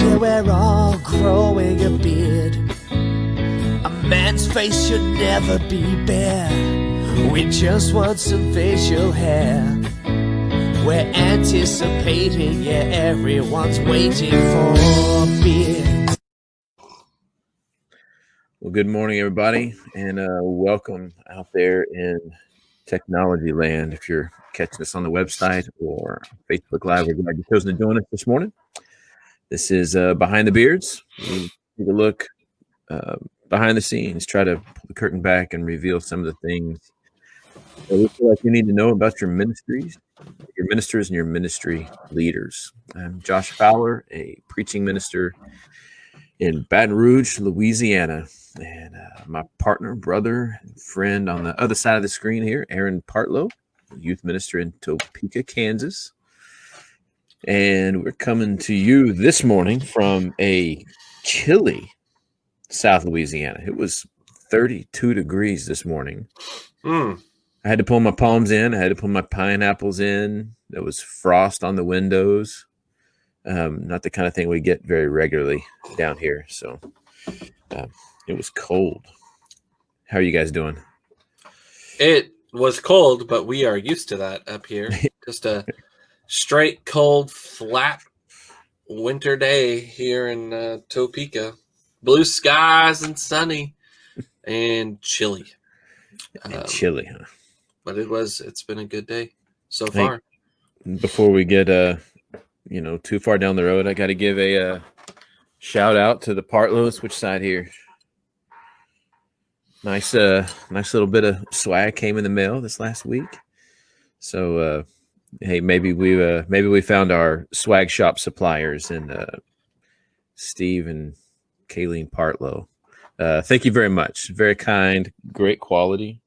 Yeah, we're all growing a beard. A man's face should never be bare. We just want some facial hair. We're anticipating, yeah, everyone's waiting for a beer. Well, good morning, everybody, and welcome out there in technology land. If you're catching us on the website or Facebook Live, we're glad you've chosen to join us this morning. This is Behind the Beards. We take a look behind the scenes, try to pull the curtain back and reveal some of the things that we feel like you need to know about your ministries, your ministers, and your ministry leaders. I'm Josh Fowler, a preaching minister in Baton Rouge, Louisiana. And my partner, brother, and friend on the other side of the screen here, Aaron Partlow, youth minister in Topeka, Kansas. And we're coming to you this morning from a chilly South Louisiana. It was 32 degrees this morning. I had to pull my palms in. I had to pull my pineapples in. There was frost on the windows. Not the kind of thing we get very regularly down here. So it was cold. How are you guys doing? It was cold, but we are used to that up here. Just a straight, cold, flat winter day here in Topeka. Blue skies and sunny and chilly. Chilly, huh? But it's been a good day so far. Before we get too far down the road, I got to give a shout out to the Partlows. Which side here? Nice little bit of swag came in the mail this last week. So, hey, maybe we found our swag shop suppliers in Steve and Kayleen Partlow. Thank you very much. Very kind, great quality.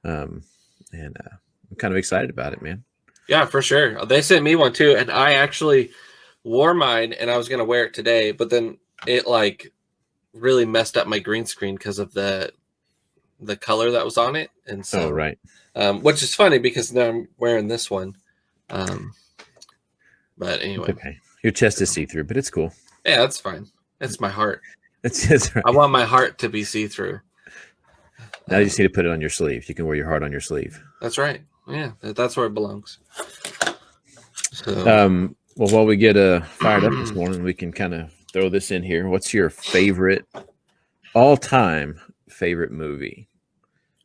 And I'm kind of excited about it, man. Yeah, for sure. They sent me one too, and I actually wore mine, and I was going to wear it today, but then it really messed up my green screen because of the color that was on it. And so, right. Which is funny because now I'm wearing this one. But anyway. Okay. Your chest is see-through, but it's cool. Yeah, that's fine. It's my heart. That's right. I want my heart to be see-through. Now you just need to put it on your sleeve. You can wear your heart on your sleeve. That's right. Yeah, that's where it belongs. So, well, while we get fired up this morning, we can kind of throw this in here. What's your all-time favorite movie?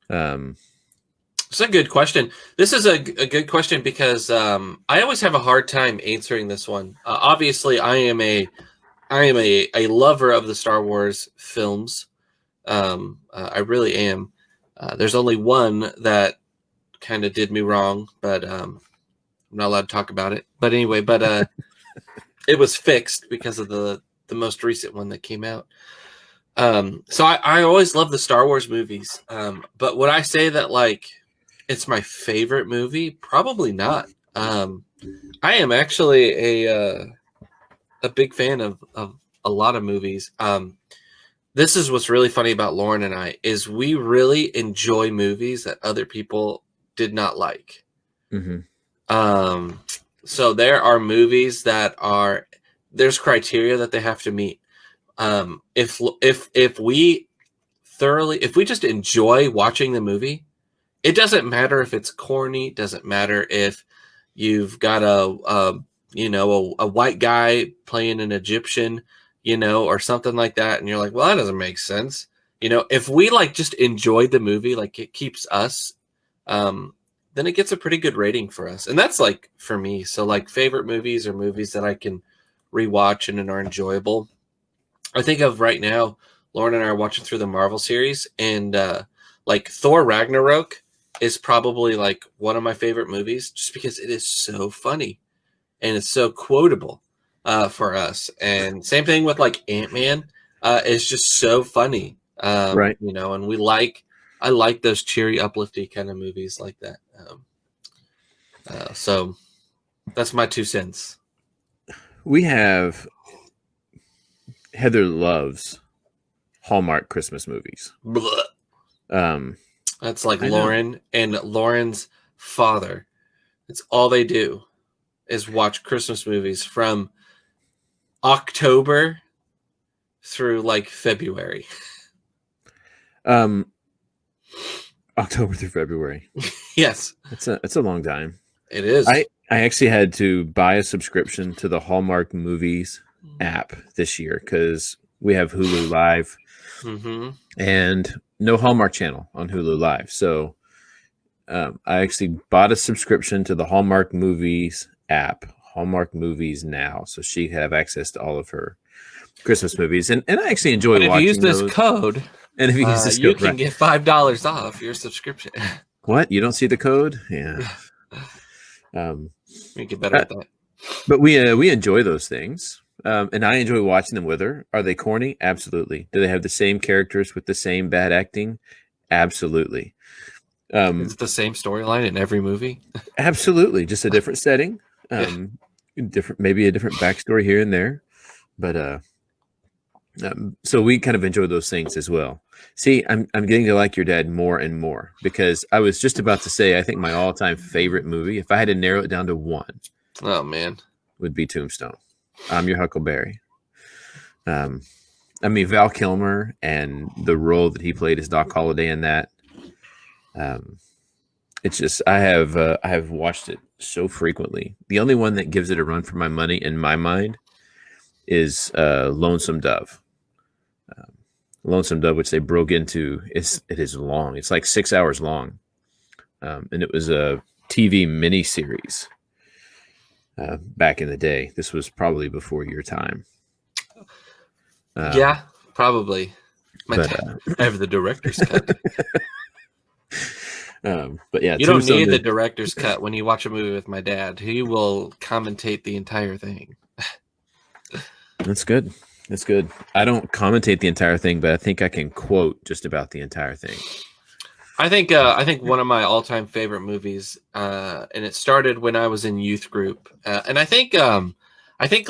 It's a good question. This is a good question because I always have a hard time answering this one. Obviously, I am a lover of the Star Wars films. I really am. There's only one that kind of did me wrong, but I'm not allowed to talk about it. But anyway, it was fixed because of the most recent one that came out. So I always love the Star Wars movies. But would I say that it's my favorite movie? Probably not. I am actually a big fan of a lot of movies. This is what's really funny about Lauren and I is we really enjoy movies that other people did not like. Mm-hmm. So there are movies that there's criteria that they have to meet. If we just enjoy watching the movie, it doesn't matter if it's corny, doesn't matter if you've got a white guy playing an Egyptian, or something like that. And you're like, well, that doesn't make sense. If we just enjoyed the movie, it keeps us, then it gets a pretty good rating for us. And that's for me. So favorite movies are movies that I can rewatch and are enjoyable. I think of right now, Lauren and I are watching through the Marvel series, and Thor Ragnarok is probably one of my favorite movies just because it is so funny and it's so quotable for us. And same thing with Ant-Man. It's just so funny. Right. And I like those cheery, uplifting kind of movies like that. So that's my 2 cents. We have Heather loves Hallmark Christmas movies. That's Lauren and Lauren's father. It's all they do is watch Christmas movies from October through like February. October through February. Yes, it's a long time. it is. I actually had to buy a subscription to the Hallmark Movies app this year because we have Hulu Live and no Hallmark Channel on Hulu Live. So I actually bought a subscription to the Hallmark Movies app, Hallmark Movies Now, so she could have access to all of her Christmas movies. And I actually enjoy watching those. If you use this code, and if you use this you code, can get $5 off your subscription. What? You don't see the code? Yeah. You get better at that. But we enjoy those things. And I enjoy watching them with her. Are they corny? Absolutely. Do they have the same characters with the same bad acting? Absolutely. Is it the same storyline in every movie? Absolutely. Just a different setting. Maybe a different backstory here and there. But so we kind of enjoy those things as well. See, I'm getting to like your dad more and more because I was just about to say I think my all-time favorite movie, if I had to narrow it down to one, oh man, would be Tombstone. I'm Your Huckleberry. I mean Val Kilmer and the role that he played as Doc Holliday in that. It's just I have watched it so frequently. The only one that gives it a run for my money in my mind is Lonesome Dove. Lonesome Dove, which they broke into, it is long. It's like 6 hours long, and it was a TV miniseries back in the day. This was probably before your time. Yeah, probably. I have the director's cut. But yeah, you don't need the director's cut when you watch a movie with my dad. He will commentate the entire thing. That's good. That's good. I don't commentate the entire thing, but I think I can quote just about the entire thing. I think one of my all-time favorite movies, and it started when I was in youth group. And I think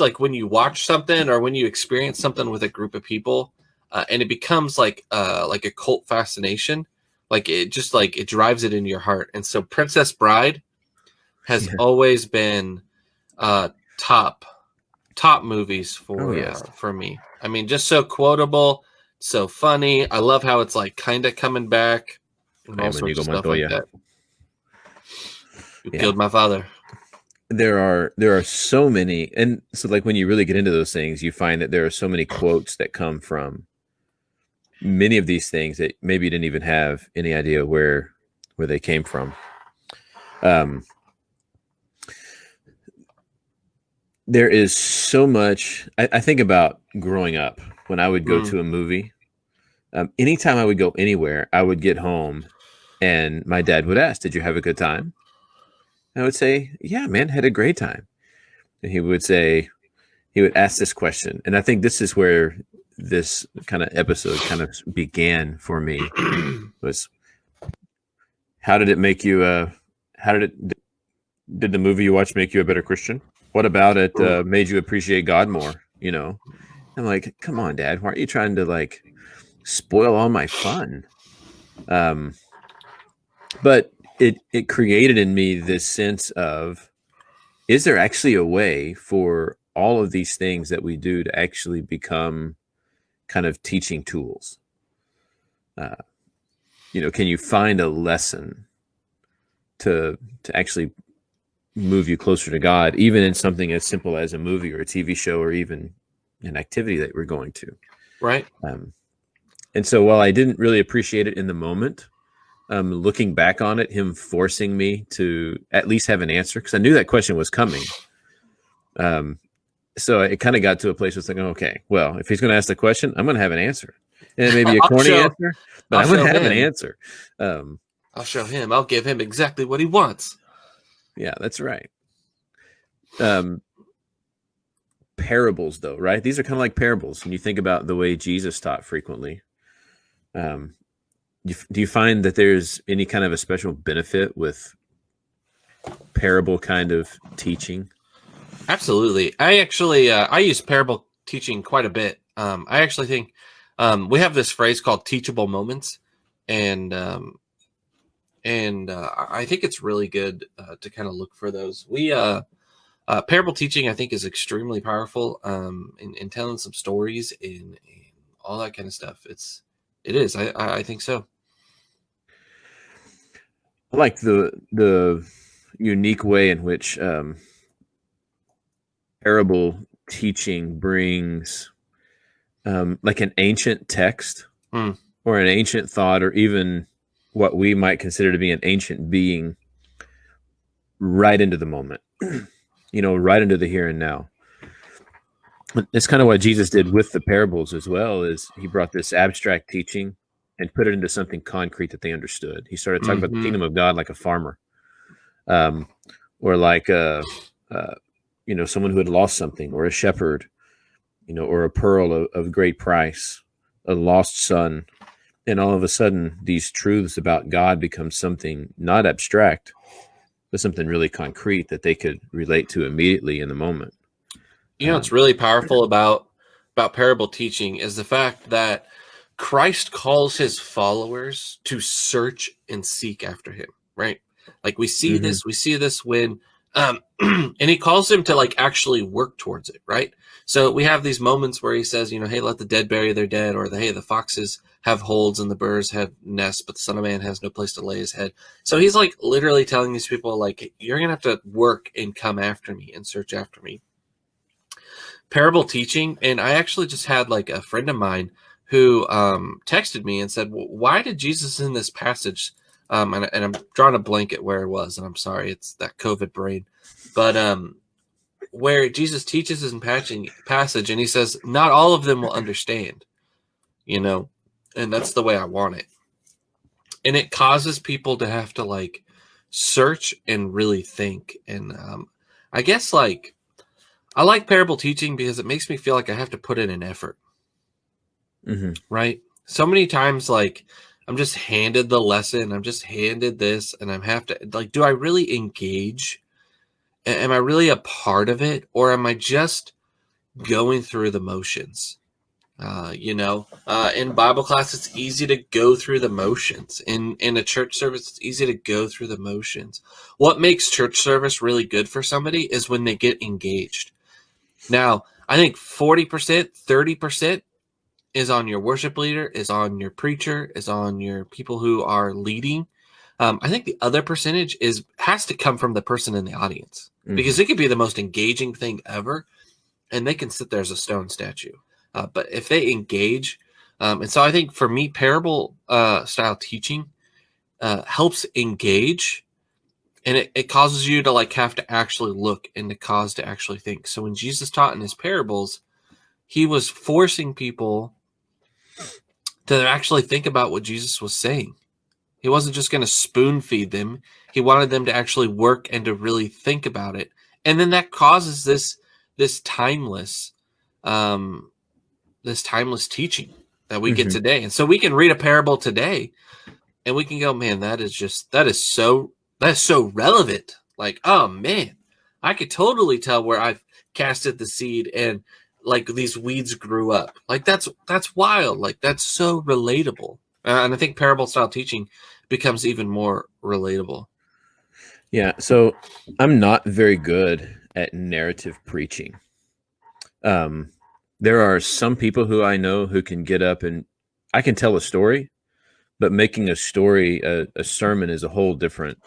like when you watch something or when you experience something with a group of people, and it becomes like a cult fascination, like it just like it drives it into your heart. And so Princess Bride has always been top movies for me. I mean, just so quotable, so funny. I love how it's like kind of coming back. And all sorts of stuff like that. You killed my father. There are so many, and so like when you really get into those things, you find that there are so many quotes that come from many of these things that maybe you didn't even have any idea where they came from. There is so much. I think about growing up when I would go to a movie. Anytime I would go anywhere, I would get home and my dad would ask, "Did you have a good time?" I would say, "Yeah, man, had a great time." And he would ask this question. And I think this is where this kind of episode kind of began for me was, how did it make you, did the movie you watched make you a better Christian? What about it made you appreciate God more? You know, I'm like, come on, Dad, why are you trying to like spoil all my fun? But it created in me this sense of, is there actually a way for all of these things that we do to actually become kind of teaching tools? Can you find a lesson to actually move you closer to God, even in something as simple as a movie or a TV show or even an activity that we're going to? Right. And so while I didn't really appreciate it in the moment, looking back on it, him forcing me to at least have an answer, because I knew that question was coming. So it kind of got to a place where it's like, okay, well, if he's going to ask the question, I'm going to have an answer. And it may be a corny answer, but I'm going to have an answer. I'll show him. I'll give him exactly what he wants. Yeah, that's right. Parables, though, right? These are kind of like parables. When you think about the way Jesus taught frequently, do you find that there's any kind of a special benefit with parable kind of teaching? Absolutely. I actually I use parable teaching quite a bit. I actually think we have this phrase called teachable moments, and I think it's really good to kind of look for those. Parable teaching, I think, is extremely powerful in telling some stories and all that kind of stuff. It is. I think so. I like the unique way in which parable teaching brings like an ancient text or an ancient thought, or even what we might consider to be an ancient being, right into the moment, right into the here and now. It's kind of what Jesus did with the parables as well. Is he brought this abstract teaching and put it into something concrete that they understood. He started talking about the kingdom of God like a farmer, or like someone who had lost something, or a shepherd, or a pearl of great price, a lost son. And all of a sudden, these truths about God become something not abstract, but something really concrete that they could relate to immediately in the moment. What's really powerful about parable teaching is the fact that Christ calls his followers to search and seek after him, right? Like we see this when, and he calls them to like actually work towards it, right? So we have these moments where he says, hey, let the dead bury their dead, or the foxes have holes and the birds have nests, but the Son of Man has no place to lay his head. So he's like literally telling these people, like, you're going to have to work and come after me and search after me. Parable teaching, and I actually just had like a friend of mine who texted me and said, well, why did Jesus in this passage, and I'm drawing a blank at where it was, and I'm sorry, it's that COVID brain, but where Jesus teaches his passage, and he says, not all of them will understand, and that's the way I want it. And it causes people to have to like search and really think. And I guess like I like parable teaching because it makes me feel like I have to put in an effort. Right? So many times, like, I'm just handed the lesson, I'm just handed this, and I have to, like, do I really engage? Am I really a part of it? Or am I just going through the motions? In Bible class, it's easy to go through the motions. In a church service, it's easy to go through the motions. What makes church service really good for somebody is when they get engaged. Now, I think 40%, 30% is on your worship leader, is on your preacher, is on your people who are leading. I think the other percentage has to come from the person in the audience, because it could be the most engaging thing ever, and they can sit there as a stone statue. But if they engage, and so I think for me, parable style teaching helps engage, and it causes you to like have to actually look and to cause to actually think. So when Jesus taught in his parables, he was forcing people to actually think about what Jesus was saying. He wasn't just going to spoon feed them. He wanted them to actually work and to really think about it. And then that causes this timeless teaching that we get today. And so we can read a parable today and we can go, man, that is so relevant. Like, oh man, I could totally tell where I've casted the seed and like these weeds grew up. Like that's wild. Like that's so relatable. And I think parable style teaching becomes even more relatable. Yeah. So I'm not very good at narrative preaching. There are some people who I know who can get up and I can tell a story, but making a story, a sermon is a whole different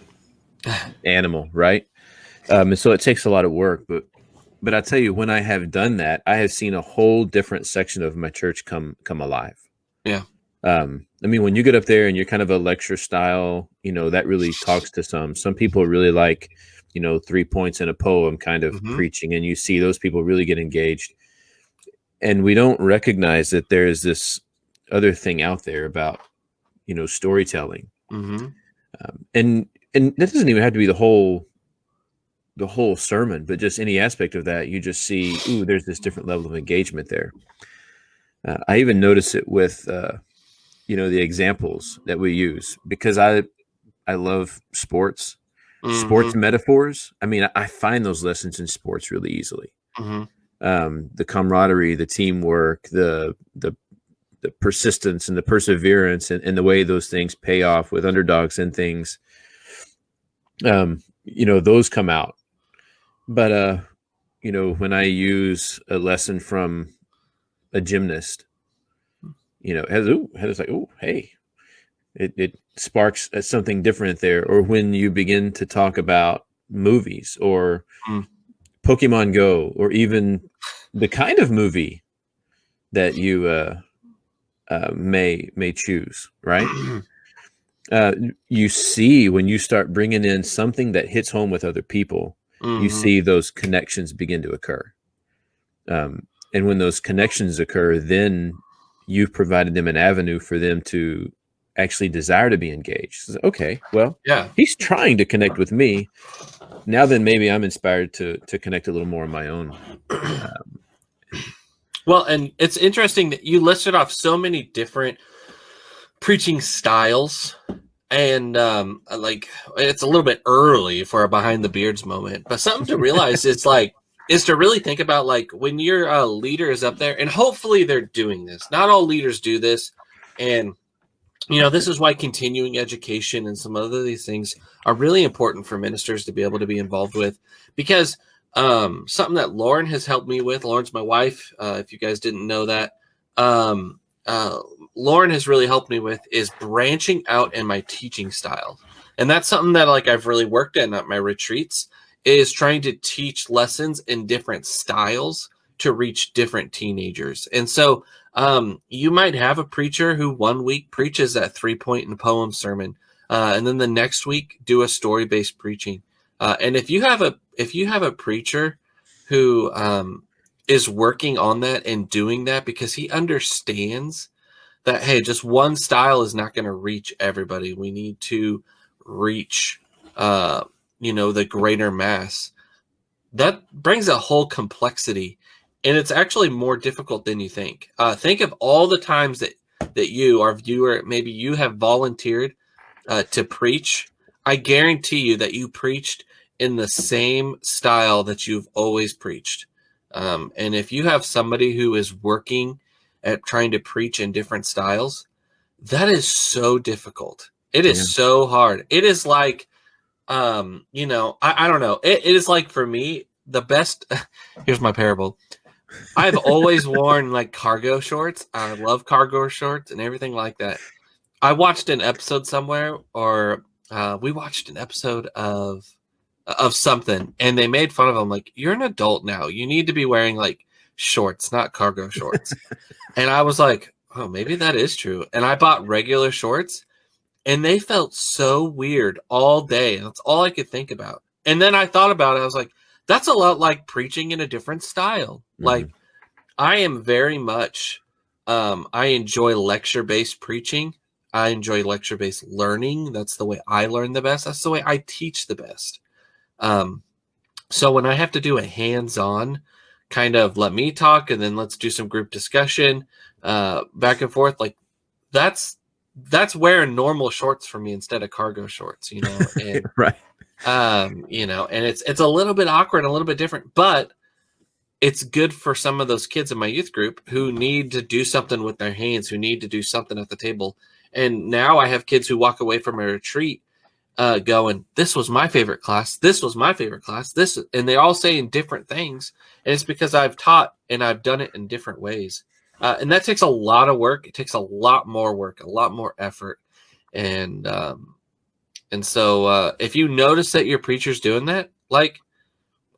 animal, right? And so it takes a lot of work, but I tell you, when I have done that, I have seen a whole different section of my church come alive. Yeah. I mean, when you get up there and you're kind of a lecture style, that really talks to some people really like, 3 points in a poem kind of preaching, and you see those people really get engaged. And we don't recognize that there is this other thing out there about, storytelling. And that doesn't even have to be the whole sermon, but just any aspect of that, you just see, ooh, there's this different level of engagement there. I even notice it with, the examples that we use, because I love sports metaphors. I mean, I find those lessons in sports really easily. The camaraderie, the teamwork, the persistence and the perseverance, and the way those things pay off with underdogs and things, those come out. But when I use a lesson from a gymnast, Heather's like, oh, hey, it sparks something different there. Or when you begin to talk about movies or Pokemon Go, or even the kind of movie that you may choose, right? You see, when you start bringing in something that hits home with other people, you see those connections begin to occur. And when those connections occur, then you've provided them an avenue for them to actually desire to be engaged. So, okay, well, Yeah. he's trying to connect with me. Now then maybe I'm inspired to connect a little more on my own. Well, and it's interesting that you listed off so many different preaching styles, and like, it's a little bit early for a behind the beards moment, but something to realize is to really think about, like, when your leader is up there, and hopefully they're doing this. Not all leaders do this, and this is why continuing education and some other these things are really important for ministers to be able to be involved with, because something that Lauren has helped me with. Lauren's my wife. If you guys didn't know that, Lauren has really helped me with is branching out in my teaching style. And that's something that, like, I've really worked in at my retreats, is trying to teach lessons in different styles to reach different teenagers. And so you might have a preacher who one week preaches that 3-point and poem sermon, and then the next week do a story-based preaching. And if you have a preacher who is working on that and doing that because he understands that, hey, just one style is not going to reach everybody. We need to reach, the greater mass. That brings a whole complexity, and it's actually more difficult than you think. Think of all the times that you, our viewer, maybe you have volunteered to preach. I guarantee you that you preached in the same style that you've always preached. And if you have somebody who is working at trying to preach in different styles, that is so difficult. It is so hard. It is like, I don't know. It is like, for me, the best. Here's my parable. I've always worn like cargo shorts. I love cargo shorts and everything like that. I watched an episode somewhere, or we watched an episode of something, and they made fun of him, like, you're an adult now. You need to be wearing like shorts, not cargo shorts. And I was like, oh, maybe that is true. And I bought regular shorts, and they felt so weird all day. That's all I could think about. And then I thought about it. I was like, that's a lot like preaching in a different style. Like, I am very much, I enjoy lecture-based preaching. I enjoy lecture-based learning. That's the way I learn the best. That's the way I teach the best. So when I have to do a hands-on kind of, let me talk and then let's do some group discussion, back and forth, like, that's wearing normal shorts for me instead of cargo shorts, and Right. and it's a little bit awkward, a little bit different, but it's good for some of those kids in my youth group who need to do something with their hands, who need to do something at the table. And now I have kids who walk away from a retreat going, this was my favorite class. This was my favorite class. And they're all saying different things. And it's because I've taught and I've done it in different ways. And that takes a lot of work. It takes a lot more work, a lot more effort. And so if you notice that your preacher's doing that, like,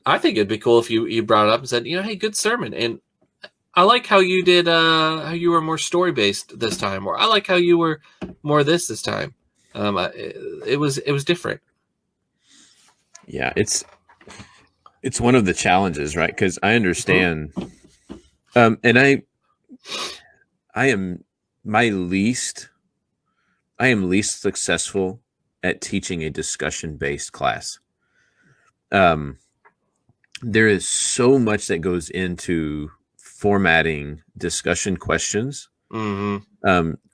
I think it'd be cool if you brought it up and said, hey, good sermon. And I like how you did, how you were more story-based this time, or I like how you were more this time. It was different. Yeah, it's one of the challenges, right? Because I understand, and I am least successful at teaching a discussion-based class. There is so much that goes into formatting discussion questions,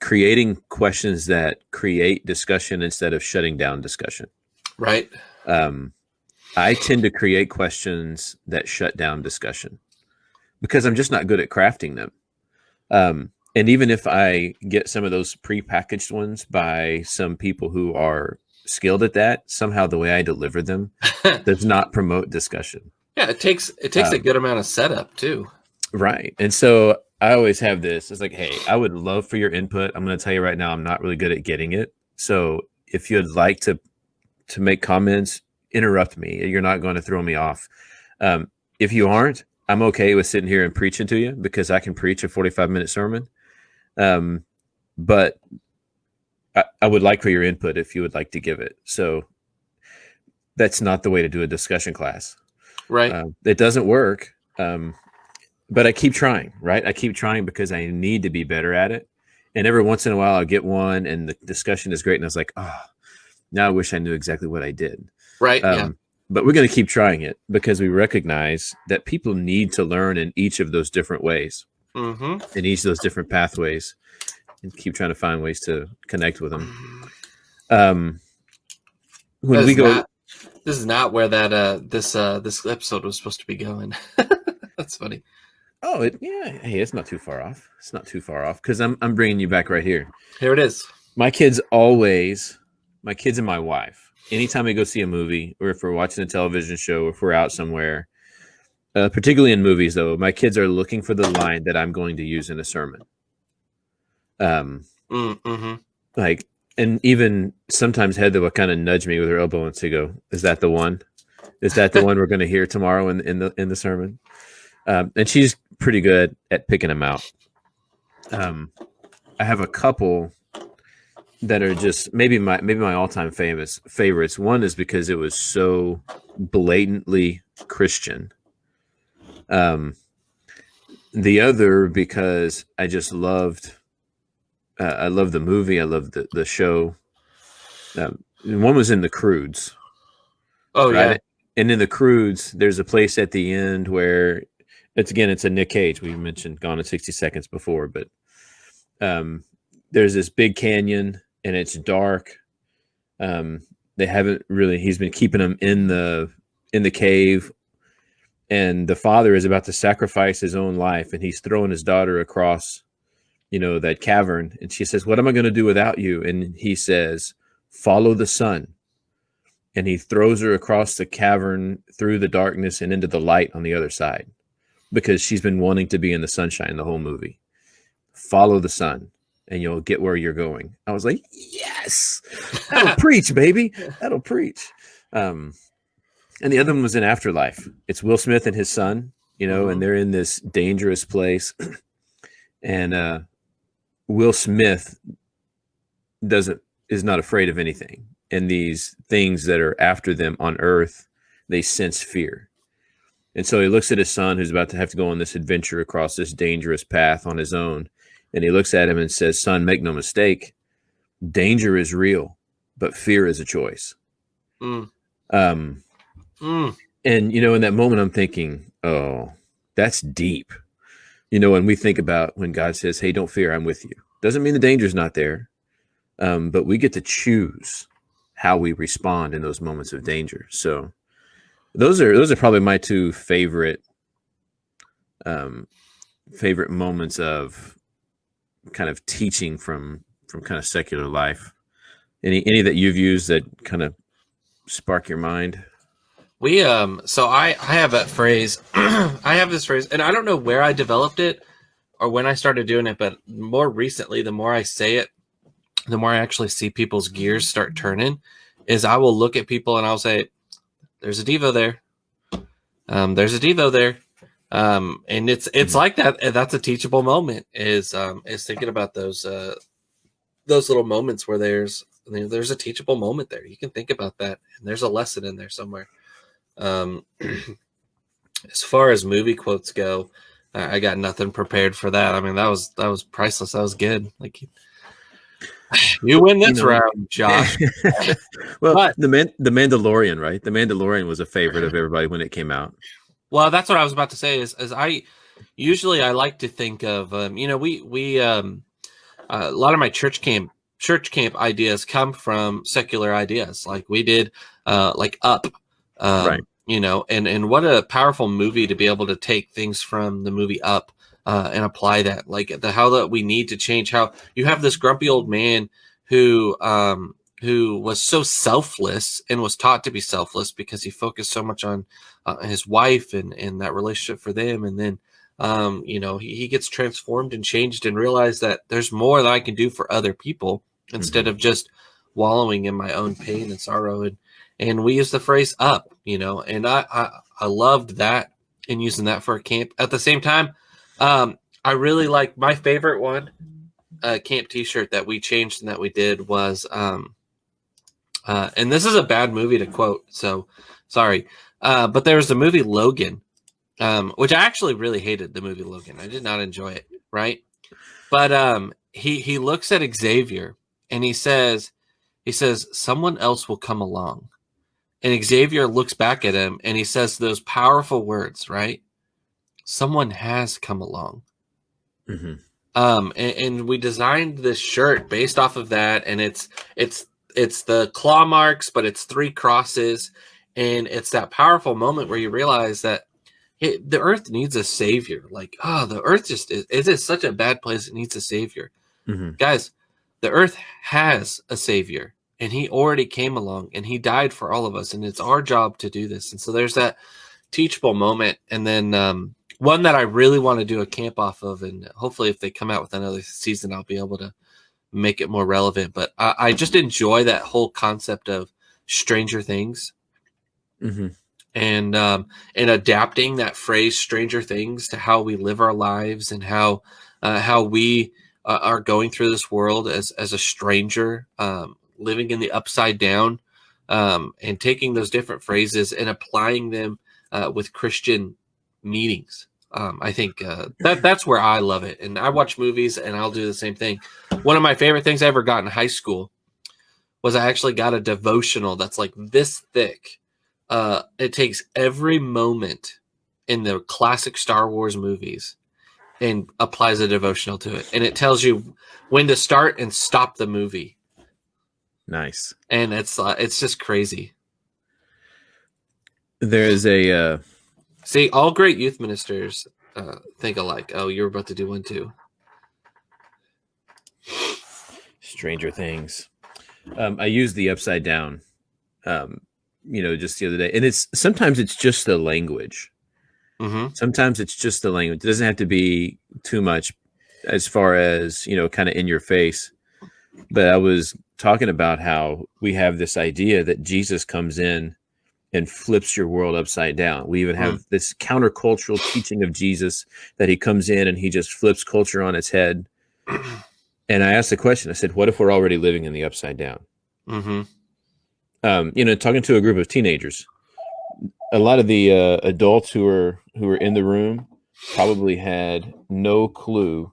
creating questions that create discussion instead of shutting down discussion. Right. I tend to create questions that shut down discussion because I'm just not good at crafting them. And even if I get some of those prepackaged ones by some people who are skilled at that, somehow the way I deliver them does not promote discussion. Yeah, it takes a good amount of setup too. Right. And so I always have this. It's like, hey, I would love for your input. I'm going to tell you right now, I'm not really good at getting it. So if you'd like to make comments, interrupt me. You're not going to throw me off. If you aren't, I'm okay with sitting here and preaching to you because I can preach a 45-minute sermon. But I would like for your input if you would like to give it. So that's not the way to do a discussion class. Right. It doesn't work. But I keep trying, right? I keep trying because I need to be better at it. And every once in a while I'll get one and the discussion is great. And I was like, oh, now I wish I knew exactly what I did. Right. Yeah. But we're going to keep trying it because we recognize that people need to learn in each of those different ways, in each of those different pathways, and keep trying to find ways to connect with them. When we go, this is not where that this episode was supposed to be going. That's funny. Oh, hey, it's not too far off. It's not too far off because I'm bringing you back right here. Here it is. My kids and my wife, anytime we go see a movie or if we're watching a television show, or if we're out somewhere, particularly in movies, though, my kids are looking for the line that I'm going to use in a sermon. Like, and even sometimes Heather will kind of nudge me with her elbow and say, "Go, is that the one? Is that the one we're going to hear tomorrow in the sermon?" And she's pretty good at picking them out. I have a couple that are just maybe my all-time favorites. One is because it was so blatantly Christian. The other because I just loved I loved the movie. I loved the show. One was in The Croods. Oh, right? Yeah. And in The Croods, there's a place at the end where it's a Nick Cage. We mentioned Gone in 60 Seconds before, but there's this big canyon and it's dark. He's been keeping them in the cave, and the father is about to sacrifice his own life, and he's throwing his daughter across, that cavern. And she says, "What am I going to do without you?" And he says, "Follow the sun." And he throws her across the cavern through the darkness and into the light on the other side, because she's been wanting to be in the sunshine the whole movie. Follow the sun and you'll get where you're going. I was like, yes, that'll preach, baby. That'll preach. And the other one was in Afterlife. It's Will Smith and his son, and they're in this dangerous place. And Will Smith is not afraid of anything. And these things that are after them on earth, they sense fear. And so he looks at his son who's about to have to go on this adventure across this dangerous path on his own. And he looks at him and says, "Son, make no mistake. Danger is real, but fear is a choice." And, in that moment, I'm thinking, oh, that's deep. When we think about when God says, "Hey, don't fear, I'm with you." Doesn't mean the danger's not there. But we get to choose how we respond in those moments of danger. So those are probably my two favorite moments of kind of teaching from kind of secular life. Any that you've used that kind of spark your mind? We so I have that phrase. I have this phrase, and I don't know where I developed it or when I started doing it, but more recently, the more I say it, the more I actually see people's gears start turning. Is I will look at people and I'll say, "There's a Devo there. There's a Devo there." And it's like that. And that's a teachable moment. Is thinking about those little moments where there's a teachable moment there. You can think about that, and there's a lesson in there somewhere. As far as movie quotes go, I got nothing prepared for that. I mean, that was priceless. That was good. Like, you win this round, Josh. Well, but the Mandalorian, right? The Mandalorian was a favorite of everybody when it came out. Well, that's what I was about to say. Is I like to think of we a lot of my church camp ideas come from secular ideas. Like we did like Up, right? And what a powerful movie to be able to take things from the movie Up and apply that, like how that we need to change. How you have this grumpy old man who who was so selfless and was taught to be selfless because he focused so much on his wife and that relationship for them. And then, he gets transformed and changed and realized that there's more that I can do for other people instead of just wallowing in my own pain and sorrow. And we use the phrase up, and I loved that and using that for a camp. At the same time, I really like my favorite one, camp t-shirt that we changed and that we did was, and this is a bad movie to quote, so sorry. But there was the movie Logan, which I actually really hated the movie Logan. I did not enjoy it, right? But he looks at Xavier and he says, someone else will come along. And Xavier looks back at him and he says those powerful words, right? Someone has come along. Mm-hmm. And we designed this shirt based off of that, and it's the claw marks, but it's 3 crosses, and it's that powerful moment where you realize that the earth needs a savior. Like, the earth it is such a bad place. It needs a savior. Mm-hmm. Guys, the earth has a savior, and he already came along, and he died for all of us, and it's our job to do this. And so there's that teachable moment, and then one that I really want to do a camp off of, and hopefully if they come out with another season, I'll be able to make it more relevant. But I just enjoy that whole concept of Stranger Things, mm-hmm. and adapting that phrase Stranger Things to how we live our lives and how we are going through this world as a stranger, living in the upside down, and taking those different phrases and applying them with Christian meetings. I think that's where I love it. And I watch movies and I'll do the same thing. One of my favorite things I ever got in high school was I actually got a devotional that's like this thick. It takes every moment in the classic Star Wars movies and applies a devotional to it. And it tells you when to start and stop the movie. Nice. And it's just crazy. There is a... See, all great youth ministers think alike. Oh, you're about to do one too. Stranger Things. I used the upside down, just the other day. And sometimes it's just the language. Mm-hmm. Sometimes it's just the language. It doesn't have to be too much as far as, kind of in your face. But I was talking about how we have this idea that Jesus comes in and flips your world upside down. We even have this countercultural teaching of Jesus that he comes in and he just flips culture on its head. And I asked the question, I said, what if we're already living in the upside down? Mm-hmm. Talking to a group of teenagers, a lot of the adults who were in the room probably had no clue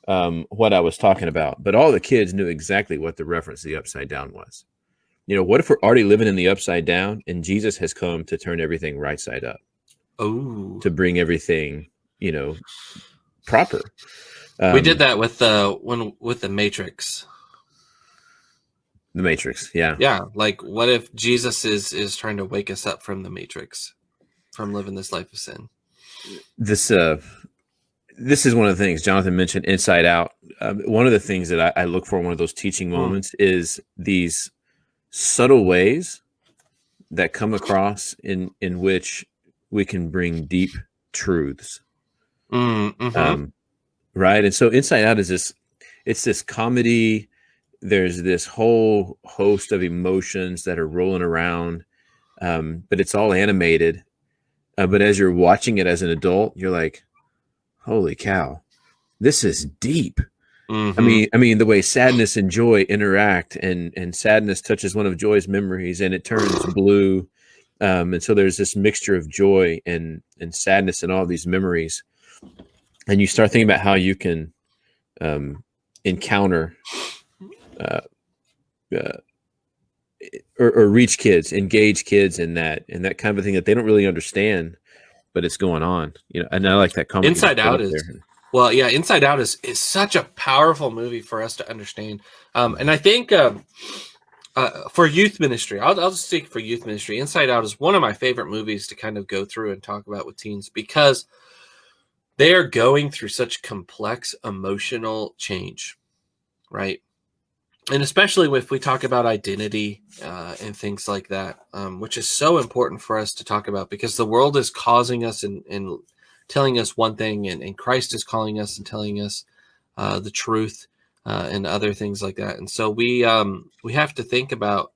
what I was talking about, but all the kids knew exactly what the reference to the upside down was. What if we're already living in the upside down and Jesus has come to turn everything right side up? Oh, to bring everything, proper. We did that with the Matrix. The Matrix, yeah. Yeah, like what if Jesus is trying to wake us up from the Matrix, from living this life of sin? This is one of the things Jonathan mentioned, Inside Out. One of the things that I look for in one of those teaching moments is these subtle ways that come across in which we can bring deep truths. Mm-hmm. Right. And so Inside Out is this comedy. There's this whole host of emotions that are rolling around, but it's all animated. But as you're watching it as an adult, you're like, holy cow, this is deep. Mm-hmm. I mean, the way sadness and joy interact, and sadness touches one of joy's memories and it turns blue. And so there's this mixture of joy and sadness in all these memories. And you start thinking about how you can encounter or reach kids, engage kids in that kind of a thing that they don't really understand, but it's going on. And I like that comment. Inside Out is there. Well, yeah, Inside Out is such a powerful movie for us to understand. And I think for youth ministry, I'll just speak for youth ministry. Inside Out is one of my favorite movies to kind of go through and talk about with teens because they are going through such complex emotional change, right? and especially if we talk about identity and things like that, which is so important for us to talk about, because the world is causing us and telling us one thing, and Christ is calling us and telling us the truth and other things like that. And so we have to think about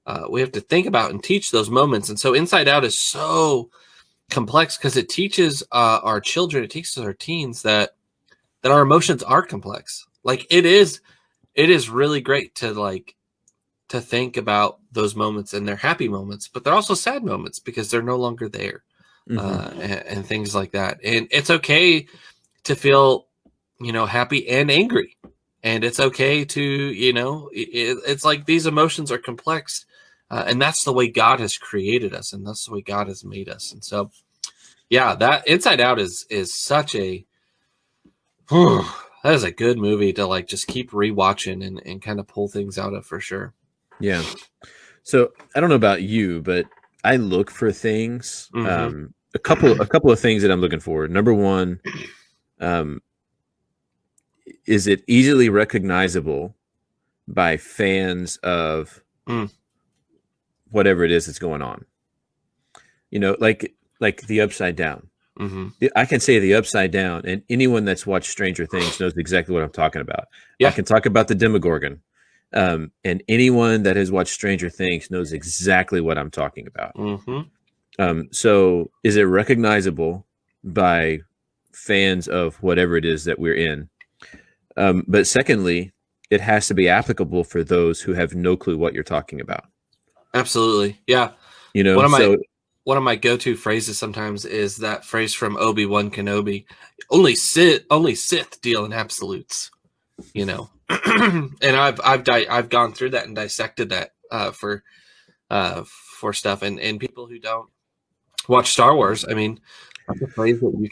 and teach those moments. And so Inside Out is so complex because it teaches our children, it teaches our teens that our emotions are complex. Like it is really great to think about those moments, and they're happy moments, but they're also sad moments because they're no longer there. And things like that. And it's okay to feel, happy and angry. And it's okay to, it's like these emotions are complex. And that's the way God has created us, and that's the way God has made us. And so, yeah, that Inside Out is such a, that is a good movie to just keep rewatching and kind of pull things out of, for sure. Yeah. So I don't know about you, but I look for things. A couple of things that I'm looking for. Number one, is it easily recognizable by fans of whatever it is that's going on? Like the Upside Down. I can say the Upside Down, and anyone that's watched Stranger Things knows exactly what I'm talking about. Yeah. I can talk about the Demogorgon, and anyone that has watched Stranger Things knows exactly what I'm talking about. So is it recognizable by fans of whatever it is that we're in? But secondly, it has to be applicable for those who have no clue what you're talking about. Absolutely. Yeah. One of my go-to phrases sometimes is that phrase from Obi-Wan Kenobi: only Sith deal in absolutes, and I've gone through that and dissected that for stuff, and people who don't watch Star Wars, I mean, that's a phrase that you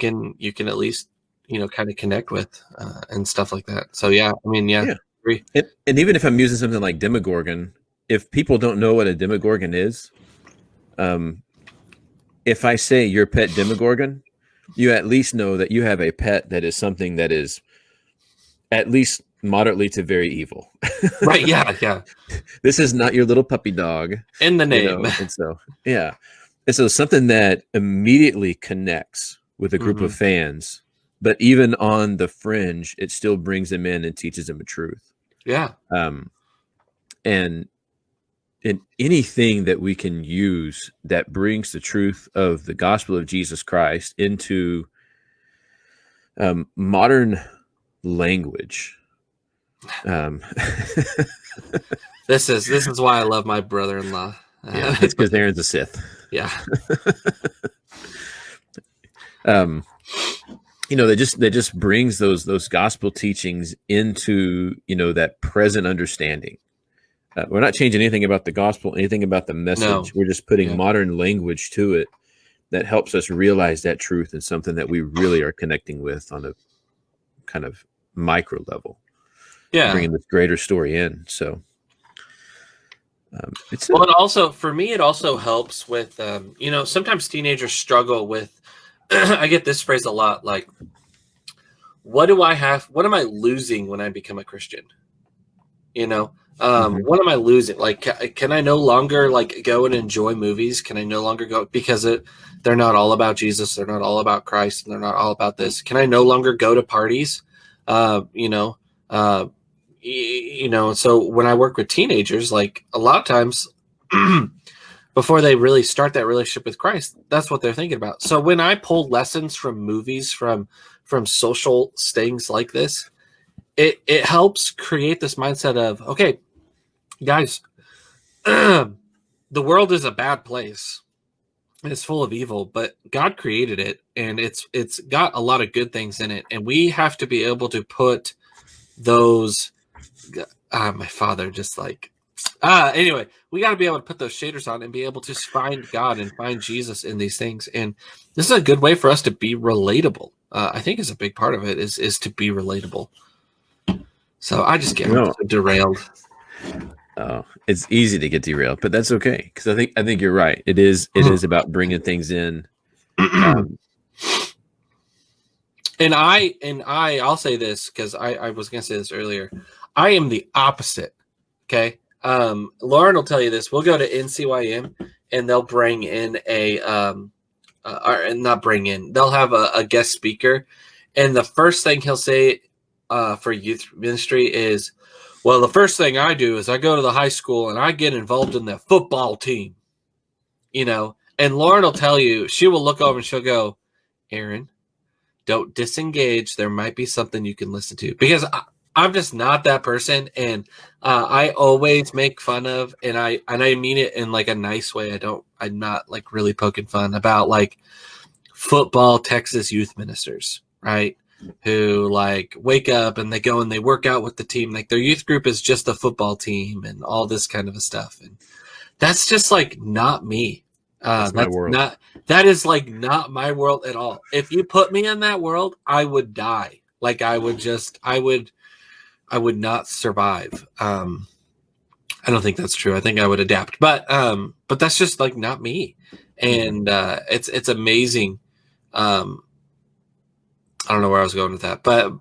can at least kind of connect with and stuff like that. So yeah, I mean, yeah. Agree. And even if I'm using something like Demogorgon, if people don't know what a Demogorgon is, if I say your pet Demogorgon, you at least know that you have a pet that is something that is at least moderately to very evil. Right. Yeah. This is not your little puppy dog in the name. And so, yeah. And so something that immediately connects with a group of fans, but even on the fringe, it still brings them in and teaches them a truth. Yeah. And in anything that we can use that brings the truth of the gospel of Jesus Christ into modern language. This is why I love my brother-in-law. Yeah, it's because Aaron's a Sith. Yeah. That just brings those gospel teachings into that present understanding. We're not changing anything about the gospel, anything about the message. No. We're just putting modern language to it that helps us realize that truth and something that we really are connecting with on a kind of micro level. Yeah, bringing this greater story in. So, it also, for me, it also helps with sometimes teenagers struggle with. I get this phrase a lot, like, what am I losing when I become a Christian? What am I losing? Like, can I no longer go and enjoy movies? Can I no longer go because they're not all about Jesus? They're not all about Christ, and they're not all about this. Can I no longer go to parties? So when I work with teenagers, a lot of times before they really start that relationship with Christ, that's what they're thinking about. So when I pull lessons from movies, from social things like this, it helps create this mindset of, okay, guys, the world is a bad place. It's full of evil, but God created it, and it's got a lot of good things in it, and we have to be able to put those. My father just anyway, we got to be able to put those shaders on and be able to find God and find Jesus in these things, and this is a good way for us to be relatable. I think is a big part of it is to be relatable. So I just get derailed. Oh, it's easy to get derailed, but that's okay, because I think you're right. It is about bringing things in. And I'll say this, because I was going to say this earlier. I am the opposite Okay. Lauren will tell you this. We'll go to NCYM and they'll bring in or not bring in, they'll have a guest speaker. And the first thing he'll say for youth ministry is, well, the first thing I do is I go to the high school and I get involved in the football team, and Lauren will tell you, she will look over and she'll go, Aaron, don't disengage. There might be something you can listen to, because I'm just not that person. And I always make fun of, and I mean it in like a nice way. I'm not like really poking fun about like football Texas youth ministers, right? Who like wake up and they go and they work out with the team. Like their youth group is just a football team and all this kind of stuff. And that's just like not me. That's my world. That is like not my world at all. If you put me in that world, I would die. Like I would not survive. I don't think that's true. I think I would adapt, but that's just like not me. And it's amazing. I don't know where I was going with that, but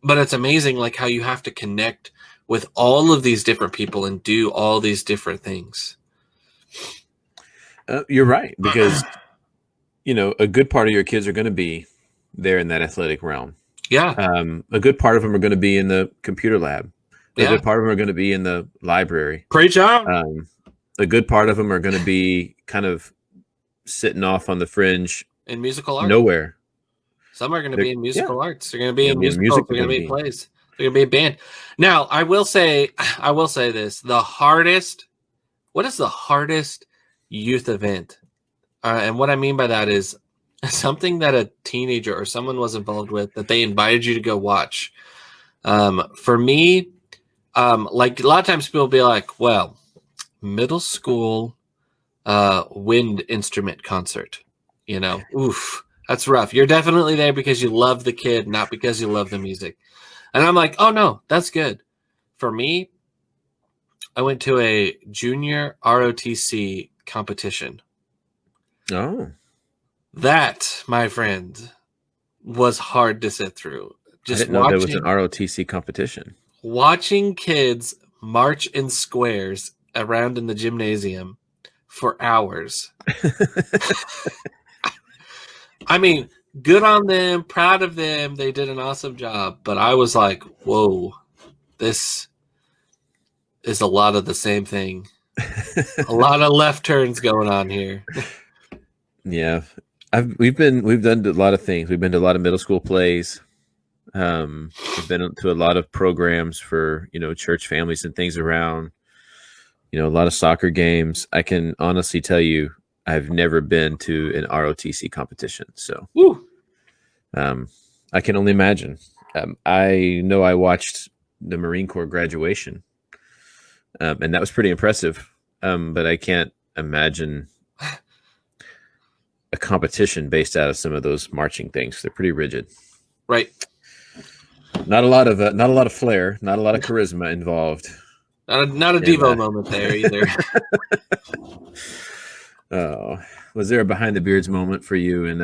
it's amazing like how you have to connect with all of these different people and do all these different things. You're right, because a good part of your kids are going to be there in that athletic realm. Yeah. A good part of them are going to be in the computer lab. A good part of them are going to be in the library. Preach out. A good part of them are going to be kind of sitting off on the fringe in musical arts. Nowhere. Some are going to be in musical arts. They're going to be in musicals. They're going to be in plays. They're going to be a band. Now, I will say this: what is the hardest youth event? And what I mean by that is something that a teenager or someone was involved with that they invited you to go watch. For me, like a lot of times people will be like, well, middle school wind instrument concert, oof, that's rough. You're definitely there because you love the kid, not because you love the music. And I'm like, oh no, that's good. For me, I went to a junior ROTC competition. Oh. That, my friend, was hard to sit through. Just I didn't know there was an ROTC competition. Watching kids march in squares around in the gymnasium for hours. I mean, good on them, proud of them. They did an awesome job. But I was like, whoa, this is a lot of the same thing. A lot of left turns going on here. Yeah. We've done a lot of things. We've been to a lot of middle school plays. We've been to a lot of programs for, church families and things around, a lot of soccer games. I can honestly tell you, I've never been to an ROTC competition. So, I can only imagine. I know I watched the Marine Corps graduation, and that was pretty impressive. But I can't imagine a competition based out of some of those marching things. They're pretty rigid. Right. Not a lot of flair, not a lot of charisma involved. Not a Devo moment there either. Oh, was there a behind the beards moment for you in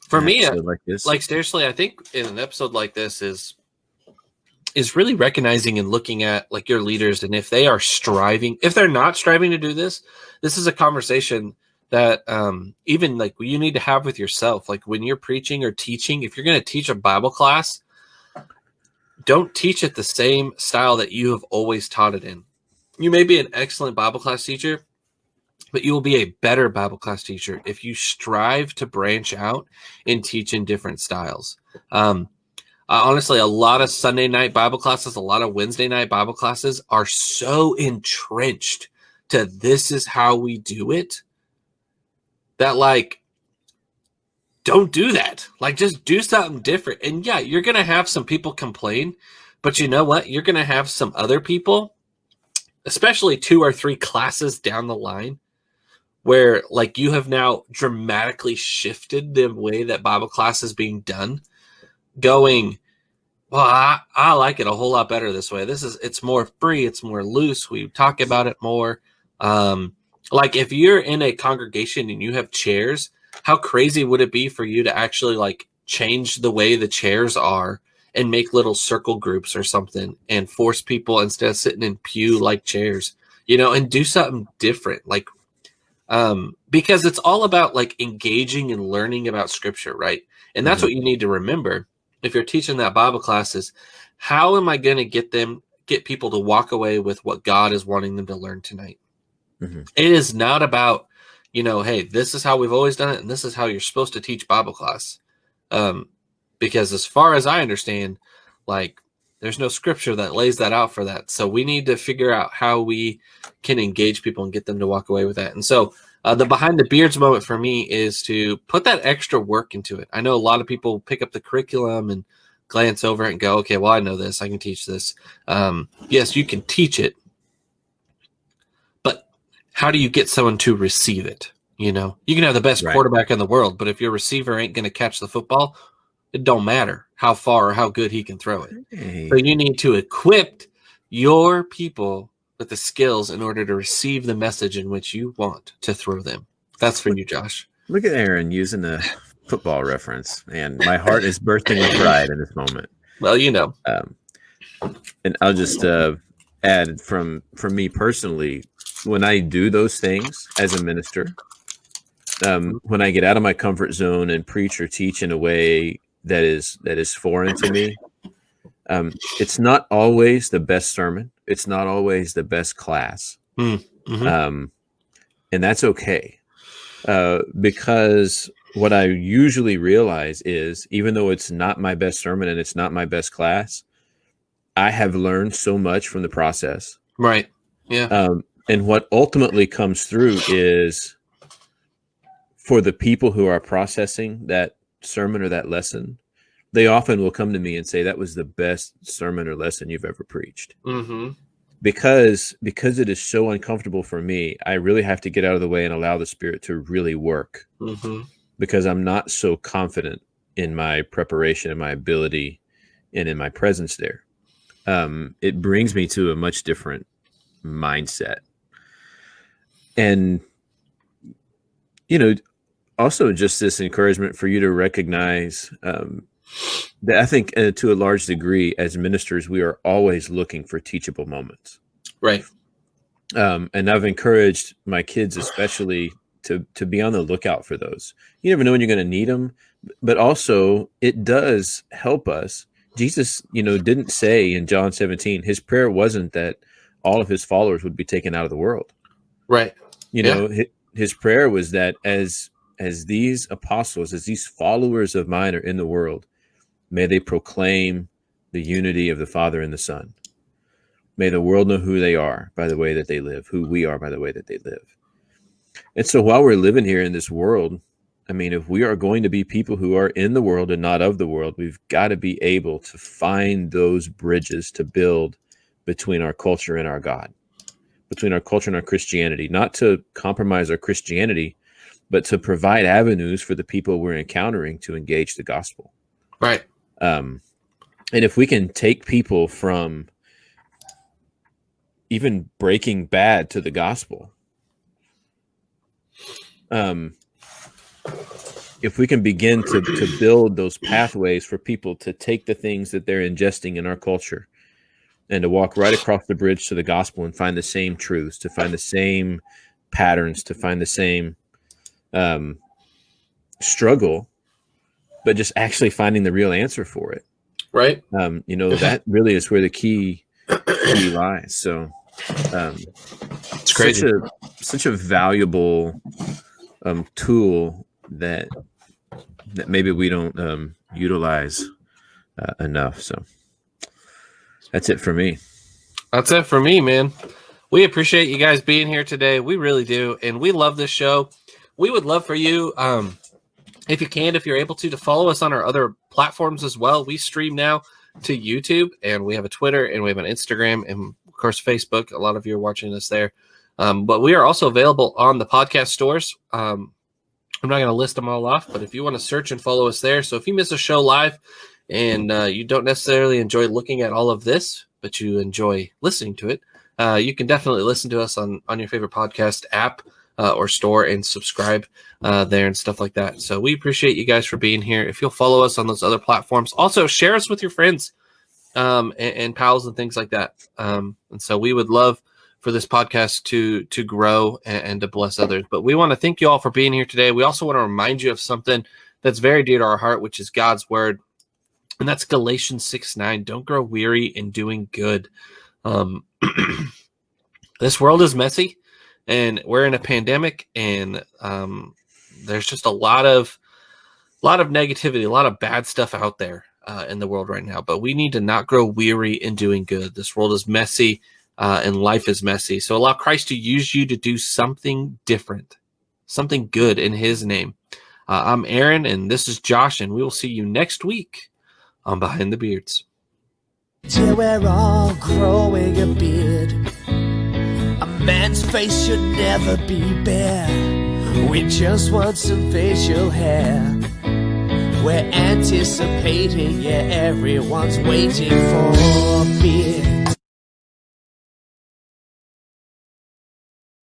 for me like this? Like seriously, I think in an episode like this is really recognizing and looking at like your leaders, and if they're not striving to do this is a conversation that even like you need to have with yourself. Like when you're preaching or teaching, if you're going to teach a Bible class, don't teach it the same style that you have always taught it in. You may be an excellent Bible class teacher, but you will be a better Bible class teacher if you strive to branch out and teach in different styles. Honestly, a lot of Sunday night Bible classes, a lot of Wednesday night Bible classes are so entrenched to this is how we do it that like, don't do that. Like just do something different. And yeah, you're going to have some people complain, but you know what? You're going to have some other people, especially 2 or 3 classes down the line, where like you have now dramatically shifted the way that Bible class is being done, going, well, I like it a whole lot better this way. It's more free. It's more loose. We talk about it more. Like if you're in a congregation and you have chairs, how crazy would it be for you to actually like change the way the chairs are and make little circle groups or something and force people instead of sitting in pew like chairs, and do something different. Like, because it's all about like engaging and learning about scripture, right? And that's what you need to remember if you're teaching that Bible class is, how am I going to get people to walk away with what God is wanting them to learn tonight? It is not about, hey, this is how we've always done it, and this is how you're supposed to teach Bible class. Because as far as I understand, like, there's no scripture that lays that out for that. So we need to figure out how we can engage people and get them to walk away with that. And so the behind the beards moment for me is to put that extra work into it. I know a lot of people pick up the curriculum and glance over it and go, okay, well, I know this, I can teach this. Yes, you can teach it, but how do you get someone to receive it? You can have the best quarterback in the world, but if your receiver ain't going to catch the football, it don't matter how far or how good he can throw it. So you need to equip your people with the skills in order to receive the message in which you want to throw them. That's for you, Josh. Look at Aaron using a football reference, and my heart is bursting with pride in this moment. Well, and I'll just add from me personally, when I do those things as a minister, when I get out of my comfort zone and preach or teach in a way that is foreign to me, it's not always the best sermon. It's not always the best class. And that's okay. Because what I usually realize is, even though it's not my best sermon and it's not my best class, I have learned so much from the process. Right. Yeah. And what ultimately comes through is, for the people who are processing that sermon or that lesson, they often will come to me and say, that was the best sermon or lesson you've ever preached. Because it is so uncomfortable for me, I really have to get out of the way and allow the Spirit to really work. Because I'm not so confident in my preparation and my ability and in my presence there. It brings me to a much different mindset. And, also just this encouragement for you to recognize that I think to a large degree as ministers, we are always looking for teachable moments. Right. And I've encouraged my kids especially to be on the lookout for those. You never know when you're going to need them, but also it does help us. Jesus, didn't say in John 17, his prayer wasn't that all of his followers would be taken out of the world. Right. His prayer was that as these apostles, as these followers of mine are in the world, may they proclaim the unity of the Father and the Son. May the world know who they are by the way that they live, who we are by the way that they live. And so while we're living here in this world, if we are going to be people who are in the world and not of the world, we've got to be able to find those bridges to build between our culture and our God, between our culture and our Christianity, not to compromise our Christianity, but to provide avenues for the people we're encountering to engage the gospel. Right. And if we can take people from even Breaking Bad to the gospel, if we can begin to build those pathways for people to take the things that they're ingesting in our culture and to walk right across the bridge to the gospel and find the same truths, to find the same patterns, to find the same struggle, but just actually finding the real answer for it. Right. That really is where the key lies. So it's crazy. Such a valuable tool that maybe we don't utilize enough. So that's it for me. That's it for me, man. We appreciate you guys being here today. We really do. And we love this show. We would love for you, if you're able to follow us on our other platforms as well. We stream now to YouTube, and we have a Twitter, and we have an Instagram, and of course Facebook. A lot of you are watching us there. But we are also available on the podcast stores. I'm not going to list them all off, but if you want to search and follow us there. So if you miss a show live and you don't necessarily enjoy looking at all of this, but you enjoy listening to it, you can definitely listen to us on your favorite podcast app. or store and subscribe there and stuff like that. So we appreciate you guys for being here. If you'll follow us on those other platforms, also share us with your friends and pals and things like that. And so we would love for this podcast to grow and to bless others. But we want to thank you all for being here today. We also want to remind you of something that's very dear to our heart, which is God's word. And that's Galatians 6:9. Don't grow weary in doing good. This world is messy, and we're in a pandemic, and there's just a lot of negativity, a lot of bad stuff out there in the world right now. But we need to not grow weary in doing good. This world is messy, and life is messy. So allow Christ to use you to do something different, something good in his name. I'm Aaron, and this is Josh, and we will see you next week on Behind the Beards. Till we're all growing a beard. A man's face should never be bare. We just want some facial hair. We're anticipating, yeah, everyone's waiting for a beard.